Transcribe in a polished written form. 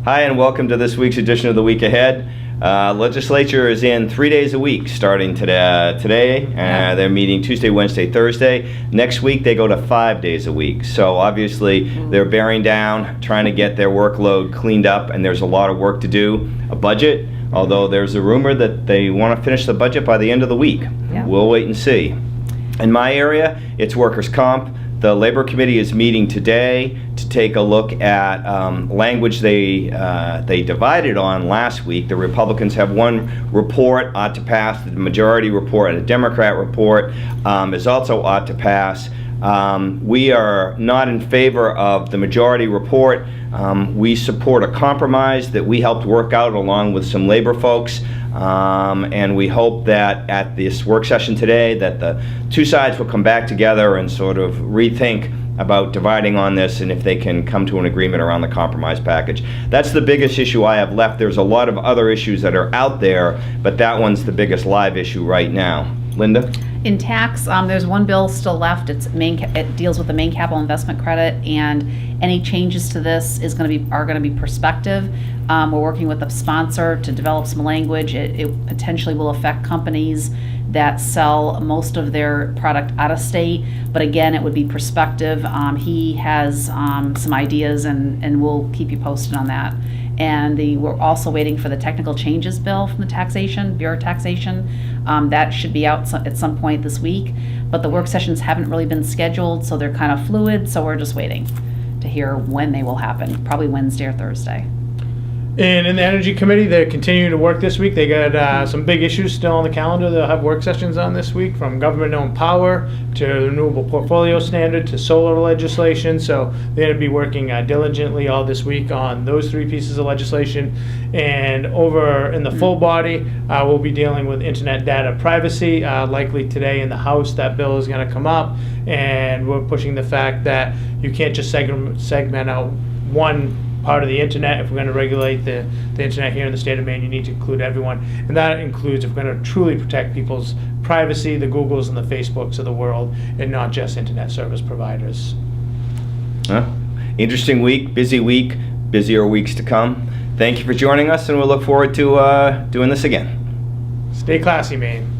Hi, and welcome to this week's edition of The Week Ahead. Legislature is in 3 days a week starting today. They're meeting Tuesday, Wednesday, Thursday. Next week they go to 5 days a week. So obviously they're bearing down, trying to get their workload cleaned up, and there's a lot of work to do. A budget, although there's a rumor that they want to finish the budget by the end of the week. Yeah. We'll wait and see. In my area, it's workers' comp. The Labor Committee is meeting today to take a look at language they divided on last week. The Republicans have one report ought to pass. The majority report, a Democrat report, is also ought to pass. We are not in favor of the majority report. We support a compromise that we helped work out along with some labor folks. And we hope that at this work session today that the two sides will come back together and sort of rethink about dividing on this, and if they can come to an agreement around the compromise package. That's the biggest issue I have left. There's a lot of other issues that are out there, but that one's the biggest live issue right now. Linda? In tax, there's one bill still left. It deals with the Maine capital investment credit, and any changes to this are going to be prospective. We're working with the sponsor to develop some language. It potentially will affect companies that sell most of their product out of state, but again, it would be prospective. He has some ideas, and we'll keep you posted on that. And we're also waiting for the technical changes bill from the Bureau of Taxation. That should be out at some point this week, but the work sessions haven't really been scheduled, so they're kind of fluid, so we're just waiting to hear when they will happen, probably Wednesday or Thursday. And in the Energy Committee, they're continuing to work this week. They got some big issues still on the calendar they'll have work sessions on this week, from government-owned power to renewable portfolio standard to solar legislation. So they're going to be working diligently all this week on those three pieces of legislation. And over in the full body, we'll be dealing with internet data privacy. Likely today in the House, that bill is going to come up. And we're pushing the fact that you can't just segment out one part of the internet. If we're going to regulate the internet here in the state of Maine, you need to include everyone, and that includes, if we're going to truly protect people's privacy, the Googles and the Facebooks of the world, and not just internet service providers. Interesting week, busier weeks to come. Thank you for joining us, and we'll look forward to doing this again. Stay classy, Maine.